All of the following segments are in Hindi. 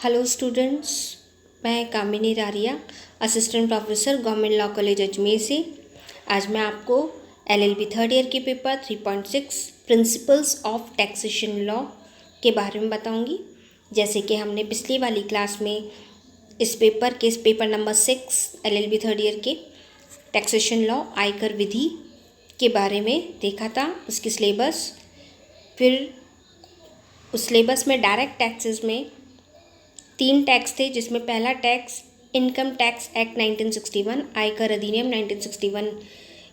हेलो स्टूडेंट्स, मैं Kamini Raria, assistant professor government law college Ajmer से। आज मैं आपको एलएलबी थर्ड ईयर के paper 3.6 principles of taxation law के बारे में बताऊंगी। जैसे कि हमने पिछली वाली क्लास में इस paper number 6 LLB third year के टैक्सेशन लॉ आयकर विधि के बारे में देखा था, उसकी सिलेबस। फिर उस सिलेबस में डायरेक्ट टैक्सेस में 3 टैक्स थे, जिसमें पहला टैक्स इनकम टैक्स एक्ट 1961, आयकर अधिनियम 1961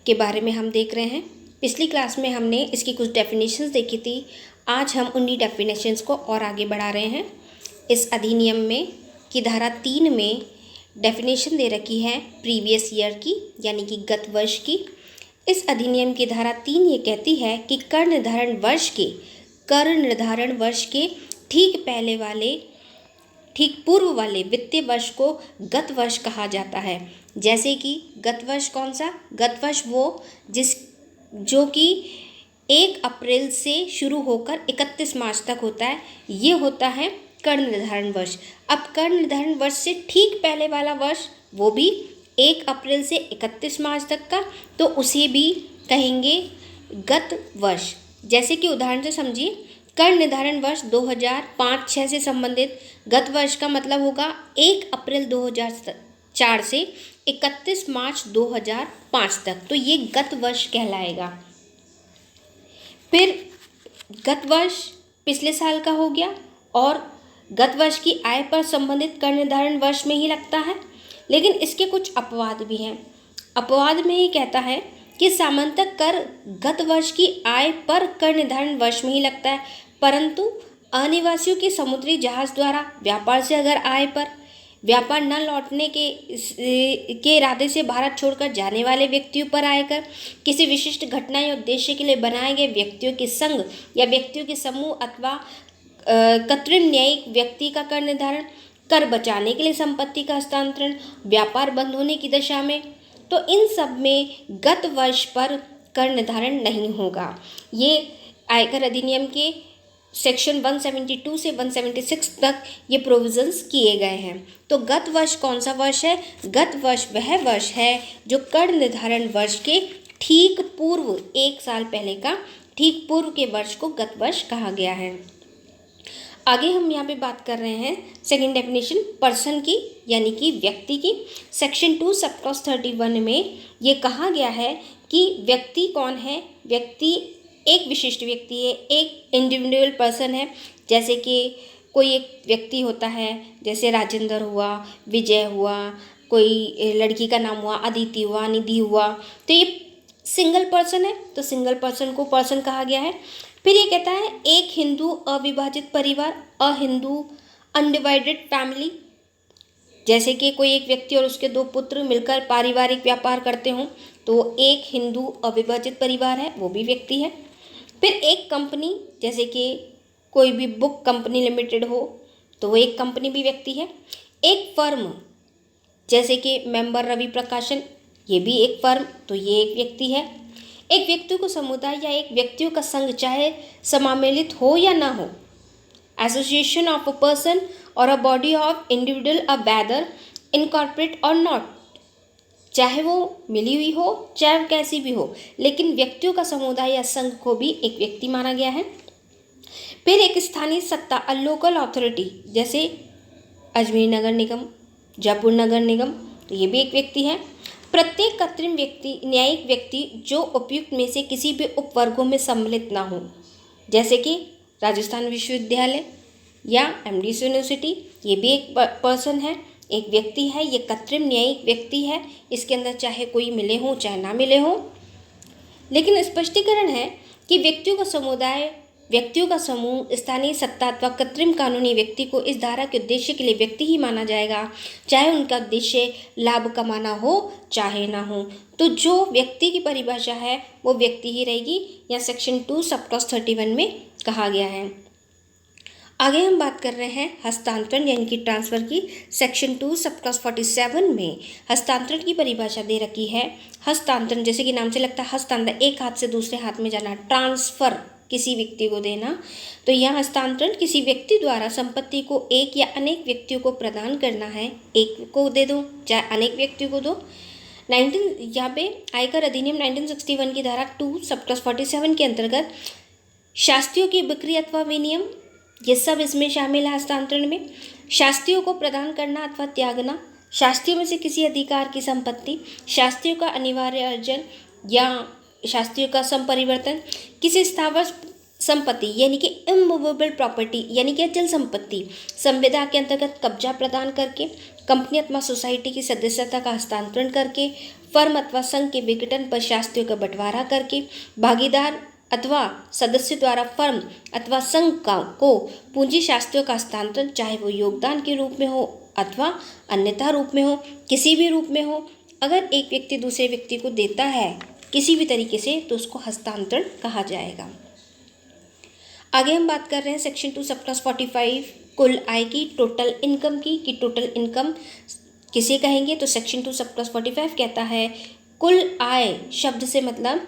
के बारे में हम देख रहे हैं। पिछली क्लास में हमने इसकी कुछ डेफिनेशंस देखी थी। आज हम उन्हीं डेफिनेशंस को और आगे बढ़ा रहे हैं। इस अधिनियम में की धारा 3 में डेफिनेशन दे रखी है प्रीवियस ईयर की, यानी कि गत वर्ष की। इस अधिनियम की धारा 3 ये कहती है कि कर निर्धारण वर्ष के ठीक पूर्व वाले वित्तीय वर्ष को गत वर्ष कहा जाता है। जैसे कि गत वर्ष कौन सा? गत वर्ष वो जो कि 1 अप्रैल से शुरू होकर 31 मार्च तक होता है, ये होता है कर निर्धारण वर्ष। अब कर निर्धारण वर्ष से ठीक पहले वाला वर्ष, वो भी 1 अप्रैल से 31 मार्च तक का, तो उसे भी कहेंगे गत वर्ष। जैसे कि उदाहरण से समझिए, कर निर्धारण वर्ष 2005-06 से संबंधित गत वर्ष का मतलब होगा 1 अप्रैल 2004 से 31 मार्च 2005 तक, तो ये गत वर्ष कहलाएगा। फिर गत वर्ष पिछले साल का हो गया, और गत वर्ष की आय पर संबंधित कर निर्धारण वर्ष में ही लगता है। लेकिन इसके कुछ अपवाद भी हैं। अपवाद में ये कहता है कि सामान्यतः कर गत वर्ष की आय पर कर निर्धारण वर्ष में ही लगता है, परंतु अनिवासियों के समुद्री जहाज द्वारा व्यापार से अगर आय पर व्यापार न लौटने के इरादे से भारत छोड़कर जाने वाले व्यक्तियों पर आयकर, किसी विशिष्ट घटना या उद्देश्य के लिए बनाए गए व्यक्तियों के संघ या व्यक्तियों के समूह अथवा कृत्रिम न्यायिक व्यक्ति का कर निर्धारण, कर बचाने के लिए संपत्ति का हस्तांतरण, व्यापार बंद होने की दशा में, तो इन सब में गत वर्ष पर कर निर्धारण नहीं होगा। ये आयकर अधिनियम के सेक्शन 172 से 176 तक ये प्रोविजंस किए गए हैं। तो गत वर्ष कौन सा वर्ष है? गत वर्ष वह वर्ष है जो कर निर्धारण वर्ष के ठीक पूर्व, 1 साल पहले का ठीक पूर्व के वर्ष को गत वर्ष कहा गया है। आगे हम यहाँ पे बात कर रहे हैं सेकंड डेफिनेशन पर्सन की, यानी कि व्यक्ति की। सेक्शन 2 सब क्लॉज 31 में ये कहा गया है कि व्यक्ति कौन है? व्यक्ति एक विशिष्ट व्यक्ति है, एक इंडिविजुअल पर्सन है। जैसे कि कोई एक व्यक्ति होता है, जैसे राजेंद्र हुआ, विजय हुआ, कोई लड़की का नाम हुआ अदिति हुआ, निधि हुआ, तो ये सिंगल पर्सन है, तो सिंगल पर्सन को पर्सन कहा गया है। फिर ये कहता है एक हिंदू अविभाजित परिवार, अहिंदू अनडिवाइडेड फैमिली। जैसे कि कोई एक व्यक्ति और उसके 2 पुत्र मिलकर पारिवारिक व्यापार करते हों, तो एक हिंदू अविभाजित परिवार है, वो भी व्यक्ति है। फिर एक कंपनी, जैसे कि कोई भी बुक कंपनी लिमिटेड हो, तो वो एक कंपनी भी व्यक्ति है। एक फर्म, जैसे कि मेंबर रवि प्रकाशन, ये भी एक फर्म, तो ये एक व्यक्ति है। एक व्यक्ति को समुदाय या एक व्यक्तियों का संघ चाहे सम्मिलित हो या ना हो, association of a person or a body of individual a whether incorporate or not, चाहे वो मिली हुई हो चाहे वो कैसी भी हो, लेकिन व्यक्तियों का समुदाय या संघ को भी एक व्यक्ति माना गया है। फिर एक स्थानीय सत्ता, अ लोकल अथॉरिटी, जैसे अजमेर नगर निगम, जयपुर नगर निगम, तो ये भी एक व्यक्ति है। प्रत्येक कृत्रिम व्यक्ति, न्यायिक व्यक्ति जो उपयुक्त में से किसी भी उपवर्गों में सम्मिलित ना हो, जैसे कि राजस्थान विश्वविद्यालय या एमडीसी यूनिवर्सिटी, ये भी एक पर्सन है, एक व्यक्ति है। ये कृत्रिम न्यायिक व्यक्ति है, इसके अंदर चाहे कोई मिले हो चाहे ना मिले हो। लेकिन स्पष्टीकरण है कि व्यक्तियों का समुदाय, व्यक्तियों का समूह, स्थानीय सत्ता अथवा कृत्रिम कानूनी व्यक्ति को इस धारा के उद्देश्य के लिए व्यक्ति ही माना जाएगा, चाहे उनका उद्देश्य लाभ कमाना हो चाहे ना हो। तो जो व्यक्ति की परिभाषा है वो व्यक्ति ही रहेगी, या सेक्शन 2 सब क्लॉज 31 में कहा गया है। आगे हम बात कर रहे हैं हस्तांतरण यानी कि ट्रांसफ़र की। सेक्शन 2 सब क्लॉज 47 में हस्तांतरण की परिभाषा दे रखी है। हस्तांतरण जैसे कि नाम से लगता है, हस्तांतरण एक हाथ से दूसरे हाथ में जाना, ट्रांसफ़र किसी व्यक्ति को देना। तो यहाँ हस्तांतरण किसी व्यक्ति द्वारा संपत्ति को एक या अनेक व्यक्तियों को प्रदान करना है। एक को दे दो चाहे अनेक व्यक्तियों को दो। यहाँ पे आयकर अधिनियम 1961 की धारा 2 सब क्लॉज 47 के अंतर्गत शास्तियों की बिक्री अथवा विनिमय, ये सब इसमें शामिल है हस्तांतरण में। शास्तियों को प्रदान करना अथवा त्यागना, शास्त्रियों में से किसी अधिकार की संपत्ति, शास्त्रियों का अनिवार्य अर्जन या शास्त्रियों का संपरिवर्तन, किसी स्थावर संपत्ति यानी कि इमूवेबल प्रॉपर्टी यानी कि अचल संपत्ति संविदा के अंतर्गत कब्जा प्रदान करके, कंपनी अथवा सोसाइटी की सदस्यता का हस्तांतरण करके, फर्म अथवा संघ के विघटन पर शास्त्रियों का बंटवारा करके, भागीदार अथवा सदस्य द्वारा फर्म अथवा संघ को पूंजी शास्त्रियों का हस्तांतरण, चाहे वो योगदान के रूप में हो अथवा अन्यथा रूप में हो, किसी भी रूप में हो, अगर एक व्यक्ति दूसरे व्यक्ति को देता है किसी भी तरीके से तो उसको हस्तांतरण कहा जाएगा। आगे हम बात कर रहे हैं सेक्शन 2 सब क्लॉज 45 कुल आय की, टोटल इनकम की, कि टोटल इनकम किसे कहेंगे। तो सेक्शन 2 सब क्लॉज 45 कहता है कुल आय शब्द से मतलब,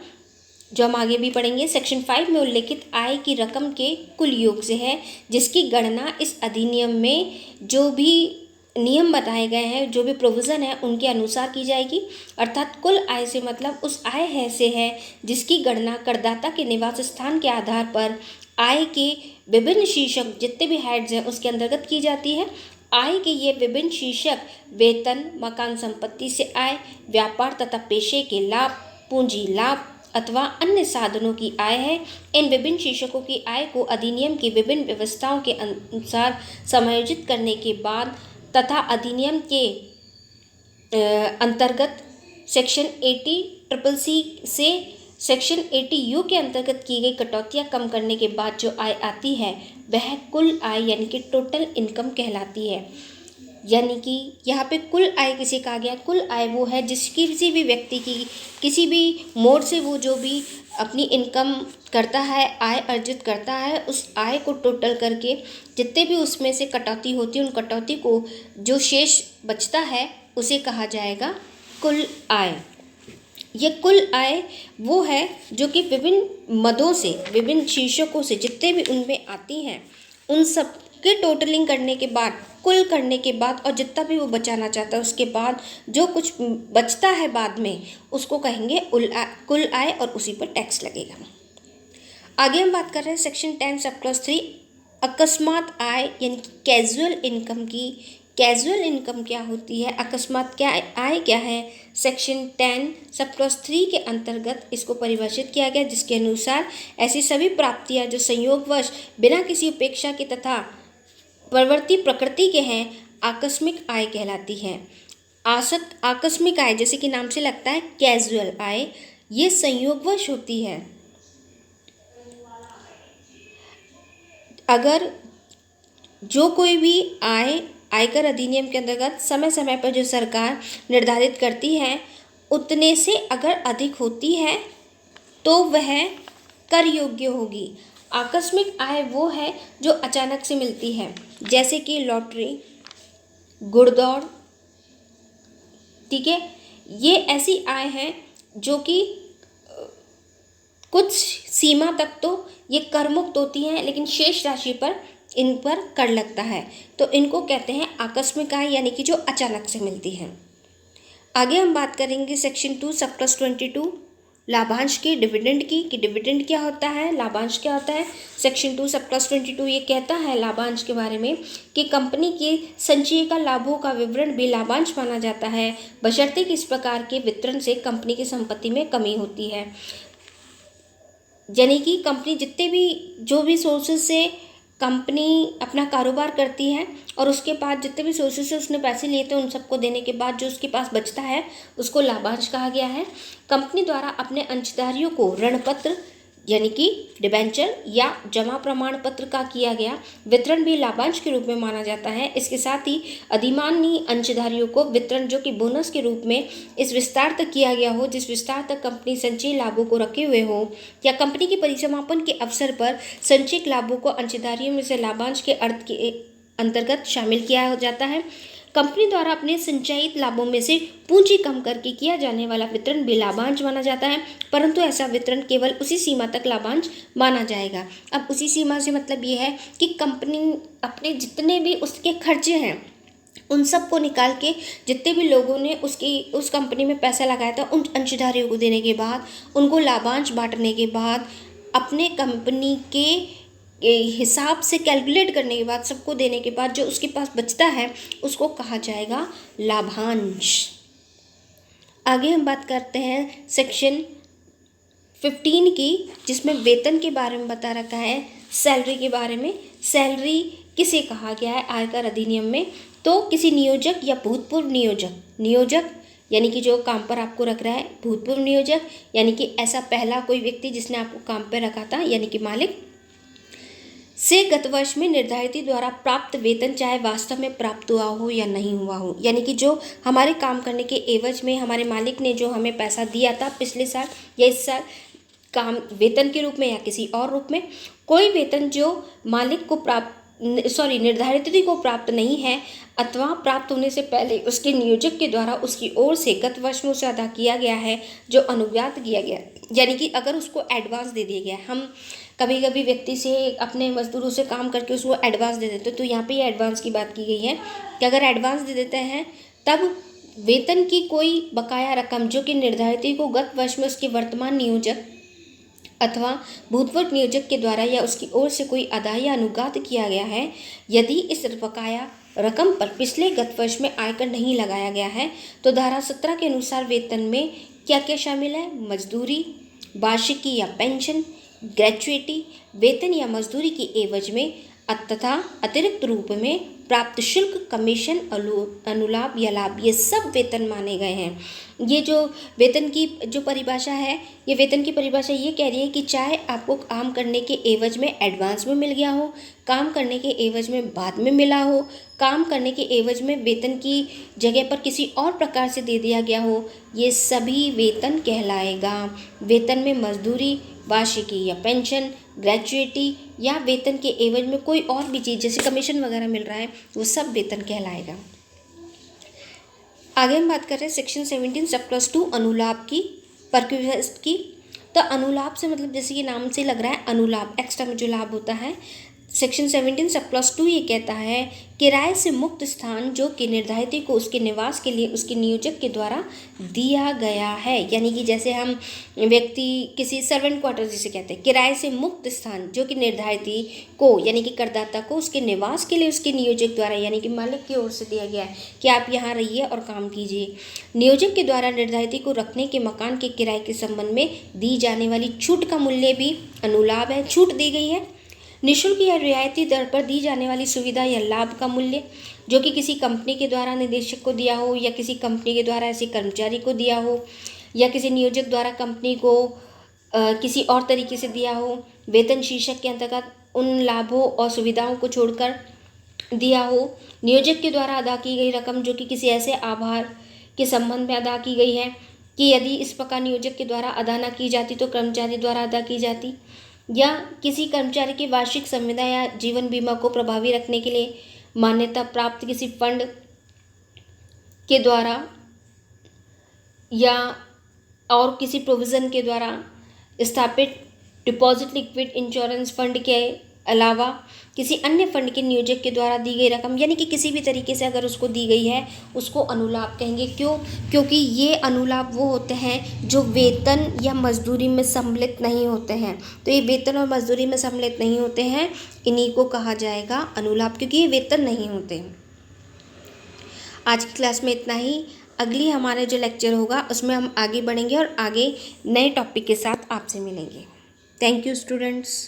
जो हम आगे भी पढ़ेंगे, सेक्शन 5 में उल्लेखित आय की रकम के कुल योग से है, जिसकी गणना इस अधिनियम में जो भी नियम बताए गए हैं, जो भी प्रोविज़न है उनके अनुसार की जाएगी। अर्थात कुल आय से मतलब उस आय है से है जिसकी गणना करदाता के निवास स्थान के आधार पर आय के विभिन्न शीर्षक जितने भी हेड्स हैं उसके अंतर्गत की जाती है। आय के ये विभिन्न शीर्षक वेतन, मकान संपत्ति से आय, व्यापार तथा पेशे के लाभ, पूंजी लाभ अथवा अन्य साधनों की आय है। इन विभिन्न शीर्षकों की आय को अधिनियम की विभिन्न व्यवस्थाओं के अनुसार समायोजित करने के बाद तथा अधिनियम के अंतर्गत सेक्शन 80CCC से सेक्शन 80U के अंतर्गत की गई कटौतियाँ कम करने के बाद जो आय आती है वह कुल आय यानी कि टोटल इनकम कहलाती है। यानी कि यहाँ पे कुल आय किसे कहा गया, कुल आय वो है जिसकी किसी भी व्यक्ति की किसी भी मोड से वो जो भी अपनी इनकम करता है, आय अर्जित करता है, उस आय को टोटल करके जितने भी उसमें से कटौती होती है उन कटौती को जो शेष बचता है उसे कहा जाएगा कुल आय। ये कुल आय वो है जो कि विभिन्न मदों से, विभिन्न शीर्षकों से जितने भी उनमें आती हैं उन सब के टोटलिंग करने के बाद, कुल करने के बाद और जितना भी वो बचाना चाहता है उसके बाद जो कुछ बचता है बाद में उसको कहेंगे कुल आय और उसी पर टैक्स लगेगा। आगे हम बात कर रहे हैं सेक्शन 10 सब क्लॉज 3 अकस्मात आय यानी कि कैजुअल इनकम की। कैजुअल इनकम क्या होती है, अकस्मात क्या आय क्या है, सेक्शन 10 सब क्लॉज 3 के अंतर्गत इसको परिभाषित किया गया, जिसके अनुसार ऐसी सभी प्राप्तियां जो संयोगवश बिना किसी उपेक्षा के तथा प्रवृत्ति प्रकृति के हैं आकस्मिक आय कहलाती हैं। आकस्मिक आय जैसे कि नाम से लगता है कैजुअल आय, ये संयोगवश होती है। अगर जो कोई भी आय आयकर अधिनियम के अंतर्गत समय समय पर जो सरकार निर्धारित करती है उतने से अगर अधिक होती है तो वह कर योग्य होगी। आकस्मिक आय वो है जो अचानक से मिलती है, जैसे कि लॉटरी, घुड़दौड़, ठीक है, ये ऐसी आय है जो कि कुछ सीमा तक तो ये कर मुक्त होती हैं, लेकिन शेष राशि पर इन पर कर लगता है, तो इनको कहते हैं आकस्मिक आय यानी कि जो अचानक से मिलती है। आगे हम बात करेंगे सेक्शन 2 सब क्लॉज 22 लाभांश की, डिविडेंड की, कि डिविडेंड क्या होता है, लाभांश क्या होता है। सेक्शन 2 सब क्लॉज 22 ये कहता है लाभांश के बारे में कि कंपनी के संचयी का लाभों का विवरण भी लाभांश माना जाता है, बशर्ते कि इस प्रकार के वितरण से कंपनी की संपत्ति में कमी होती है। यानी कि कंपनी जितने भी जो भी सोर्सेज से कंपनी अपना कारोबार करती है और उसके बाद जितने भी सोर्सेज से उसने पैसे लिए थे उन सबको देने के बाद जो उसके पास बचता है उसको लाभांश कहा गया है। कंपनी द्वारा अपने अंशधारियों को ऋण पत्र यानी कि डिबेंचर या जमा प्रमाण पत्र का किया गया वितरण भी लाभांश के रूप में माना जाता है। इसके साथ ही अधिमानी अंशधारियों को वितरण जो कि बोनस के रूप में इस विस्तार तक किया गया हो जिस विस्तार तक कंपनी संचयी लाभों को रखे हुए हो या कंपनी के परिसमापन के अवसर पर संचयी लाभों को अंशधारियों में से लाभांश के अर्थ के अंतर्गत शामिल किया जाता है। कंपनी द्वारा अपने संचयित लाभों में से पूंजी कम करके किया जाने वाला वितरण भी लाभांश माना जाता है, परंतु ऐसा वितरण केवल उसी सीमा तक लाभांश माना जाएगा। अब उसी सीमा से मतलब ये है कि कंपनी अपने जितने भी उसके खर्चे हैं उन सब को निकाल के जितने भी लोगों ने उस कंपनी में पैसा लगाया था उन अंशधारियों को देने के बाद, उनको लाभांश बांटने के बाद, अपने कंपनी के हिसाब से कैलकुलेट करने के बाद, सबको देने के बाद जो उसके पास बचता है उसको कहा जाएगा लाभांश। आगे हम बात करते हैं सेक्शन 15 की, जिसमें वेतन के बारे में बता रखा है, सैलरी के बारे में। सैलरी किसे कहा गया है आयकर अधिनियम में? तो किसी नियोजक या भूतपूर्व नियोजक यानी कि जो काम पर आपको रख रहा है, भूतपूर्व नियोजक यानी कि ऐसा पहला कोई व्यक्ति जिसने आपको काम पर रखा था यानी कि मालिक, से गत वर्ष में निर्धारित द्वारा प्राप्त वेतन चाहे वास्तव में प्राप्त हुआ हो या नहीं हुआ हो। यानी कि जो हमारे काम करने के एवज में हमारे मालिक ने जो हमें पैसा दिया था पिछले साल या इस साल, काम वेतन के रूप में या किसी और रूप में, कोई वेतन जो मालिक को निर्धारित तिथि को प्राप्त नहीं है अथवा प्राप्त होने से पहले उसके नियोजक के द्वारा उसकी ओर से गत वर्ष में उसे अदा किया गया है, जो अनुज्ञात किया गया, यानी कि अगर उसको एडवांस दे दिया गया। हम कभी कभी व्यक्ति से अपने मजदूरों से काम करके उसको एडवांस दे देते, तो यहाँ पे ये एडवांस की बात की गई है कि अगर एडवांस दे देते हैं तब वेतन की कोई बकाया रकम जो कि निर्धारित को गत वर्ष में उसके वर्तमान नियोजक अथवा भूतपूर्व नियोजक के द्वारा या उसकी ओर से कोई अदा या अनुज्ञात किया गया है, यदि इस बकाया रकम पर पिछले गत वर्ष में आयकर नहीं लगाया गया है, तो धारा 17 के अनुसार वेतन में क्या क्या शामिल है? मजदूरी, वार्षिकी या पेंशन, ग्रेच्युइटी, वेतन या मजदूरी की एवज में तथा अतिरिक्त रूप में प्राप्त शुल्क, कमीशन, अनुलाभ या लाभ, ये सब वेतन माने गए हैं। ये जो वेतन की जो परिभाषा है, ये वेतन की परिभाषा ये कह रही है कि चाहे आपको काम करने के एवज में एडवांस में मिल गया हो, काम करने के एवज में बाद में मिला हो, काम करने के एवज में वेतन की जगह पर किसी और प्रकार से दे दिया गया हो, ये सभी वेतन कहलाएगा। वेतन में मजदूरी, वार्षिकी या पेंशन, ग्रेच्युइटी या वेतन के एवज में कोई और भी चीज़ जैसे कमीशन वगैरह मिल रहा है, वो सब वेतन कहलाएगा। आगे हम बात कर रहे हैं सेक्शन 17 सब क्लॉज 2 अनुलाभ की, परक्विजिट की। तो अनुलाभ से मतलब जैसे कि नाम से लग रहा है अनुलाभ, एक्स्ट्रा में जो लाभ होता है। सेक्शन 17 सब क्लॉज 2 ये कहता है किराए से मुक्त स्थान जो कि निर्धारित को उसके निवास के लिए उसके नियोजक के द्वारा दिया गया है। यानी कि जैसे हम व्यक्ति किसी सर्वेंट क्वार्टर जिसे कहते हैं, किराए से मुक्त स्थान जो कि निर्धारित को यानी कि करदाता को उसके निवास के लिए उसके नियोजक द्वारा यानी कि मालिक की ओर से दिया गया है कि आप यहाँ रहिए और काम कीजिए। नियोजक के द्वारा निर्धारित को रखने के मकान के किराए के संबंध में दी जाने वाली छूट का मूल्य भी अनुलाभ है। छूट दी गई है। निःशुल्क या रियायती दर पर दी जाने वाली सुविधा या लाभ का मूल्य जो कि किसी कंपनी के द्वारा निदेशक को दिया हो या किसी कंपनी के द्वारा ऐसे कर्मचारी को दिया हो या किसी नियोजक द्वारा कंपनी को किसी और तरीके से दिया हो, वेतन शीर्षक के अंतर्गत उन लाभों और सुविधाओं को छोड़कर दिया हो। नियोजक के द्वारा अदा की गई रकम जो कि किसी ऐसे आभार के संबंध में अदा की गई है कि यदि इस प्रकार नियोजक के द्वारा अदा न की जाती तो कर्मचारी द्वारा अदा की जाती, या किसी कर्मचारी की वार्षिक संविदा या जीवन बीमा को प्रभावी रखने के लिए मान्यता प्राप्त किसी फंड के द्वारा या और किसी प्रोविज़न के द्वारा स्थापित डिपॉजिट लिक्विड इंश्योरेंस फंड के अलावा किसी अन्य फंड के नियोजक के द्वारा दी गई रकम, यानी कि किसी भी तरीके से अगर उसको दी गई है उसको अनुलाभ कहेंगे। क्यों? क्योंकि ये अनुलाभ वो होते हैं जो वेतन या मजदूरी में सम्मिलित नहीं होते हैं। तो ये वेतन और मजदूरी में सम्मिलित नहीं होते हैं, इन्हीं को कहा जाएगा अनुलाभ, क्योंकि ये वेतन नहीं होते। आज की क्लास में इतना ही। अगली हमारा जो लेक्चर होगा उसमें हम आगे बढ़ेंगे और आगे नए टॉपिक के साथ आपसे मिलेंगे। Thank you students.